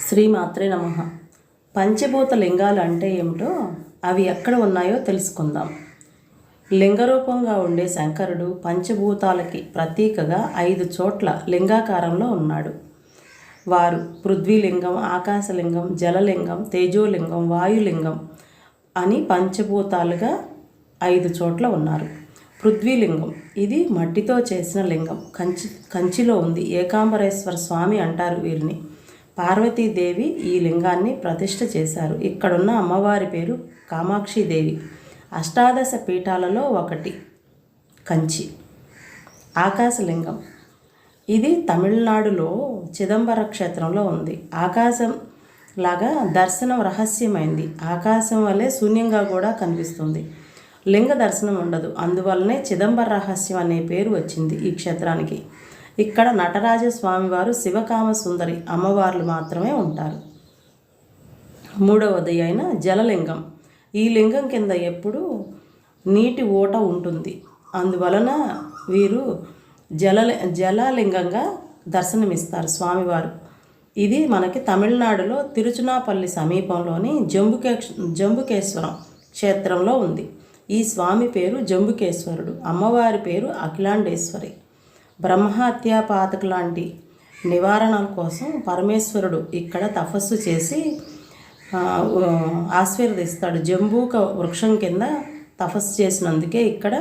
శ్రీమాత్రే నమః. పంచభూత లింగాలు అంటే ఏమిటో, అవి ఎక్కడ ఉన్నాయో తెలుసుకుందాం. లింగరూపంగా ఉండే శంకరుడు పంచభూతాలకి ప్రతీకగా 5 చోట్ల లింగాకారంలో ఉన్నాడు. వారు పృథ్వీలింగం, ఆకాశలింగం, జలలింగం, తేజోలింగం, వాయులింగం అని పంచభూతాలుగా 5 చోట్ల ఉన్నారు. పృథ్వీలింగం ఇది మట్టితో చేసిన లింగం. కంచిలో ఉంది. ఏకాంబరేశ్వర స్వామి అంటారు వీరిని. పార్వతీదేవి ఈ లింగాన్ని ప్రతిష్ఠ చేశారు. ఇక్కడున్న అమ్మవారి పేరు కామాక్షిదేవి. అష్టాదశ పీఠాలలో ఒకటి కంచి. ఆకాశలింగం ఇది తమిళనాడులో చిదంబర క్షేత్రంలో ఉంది. ఆకాశం లాగా దర్శనం రహస్యమైంది. ఆకాశం వల్లే శూన్యంగా కూడా కనిపిస్తుంది. లింగ దర్శనం ఉండదు. అందువల్లనే చిదంబర రహస్యం అనే పేరు వచ్చింది ఈ క్షేత్రానికి. ఇక్కడ నటరాజస్వామివారు, శివకామ సుందరి అమ్మవార్లు మాత్రమే ఉంటారు. మూడవది అయిన జలలింగం. ఈ లింగం కింద ఎప్పుడు నీటి ఓట ఉంటుంది. అందువలన వీరు జలలింగంగా దర్శనమిస్తారు స్వామివారు. ఇది మనకి తమిళనాడులో తిరుచునాపల్లి సమీపంలోని జంబుకేశ్వరం క్షేత్రంలో ఉంది. ఈ స్వామి పేరు జంబుకేశ్వరుడు. అమ్మవారి పేరు అఖిలాండేశ్వరి. బ్రహ్మహత్య పాతక లాంటి నివారణల కోసం పరమేశ్వరుడు ఇక్కడ తపస్సు చేసి ఆశీర్వదిస్తాడు. జంబూక వృక్షం కింద తపస్సు చేసినందుకే ఇక్కడ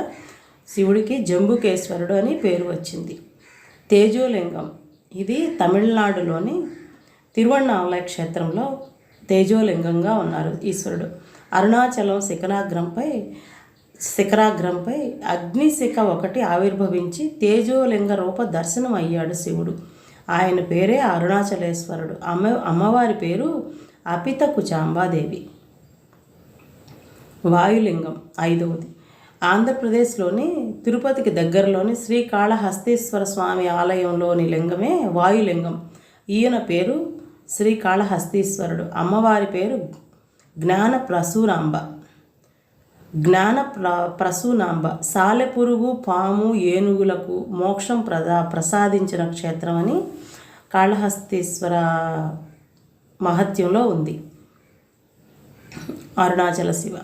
శివుడికి జంబుకేశ్వరుడు అని పేరు వచ్చింది. తేజోలింగం ఇది తమిళనాడులోని తిరువణ్ణామలై క్షేత్రంలో తేజోలింగంగా ఉన్నారు ఈశ్వరుడు. అరుణాచలం శిఖరాగ్రంపై అగ్నిశిఖ ఒకటి ఆవిర్భవించి తేజోలింగ రూప దర్శనం అయ్యాడు శివుడు. ఆయన పేరే అరుణాచలేశ్వరుడు. అమ్మవారి పేరు అపిత కుచాంబాదేవి. వాయులింగం 5వది. ఆంధ్రప్రదేశ్లోని తిరుపతికి దగ్గరలోని శ్రీకాళహస్తీశ్వర స్వామి ఆలయంలోని లింగమే వాయులింగం. ఈయన పేరు శ్రీకాళహస్తీశ్వరుడు. అమ్మవారి పేరు ప్రసూనాంబ. సాలెపురుగు, పాము, ఏనుగులకు మోక్షం ప్రసాదించిన క్షేత్రం అని కాళహస్తీశ్వర మహత్యంలో ఉంది. అరుణాచల శివ.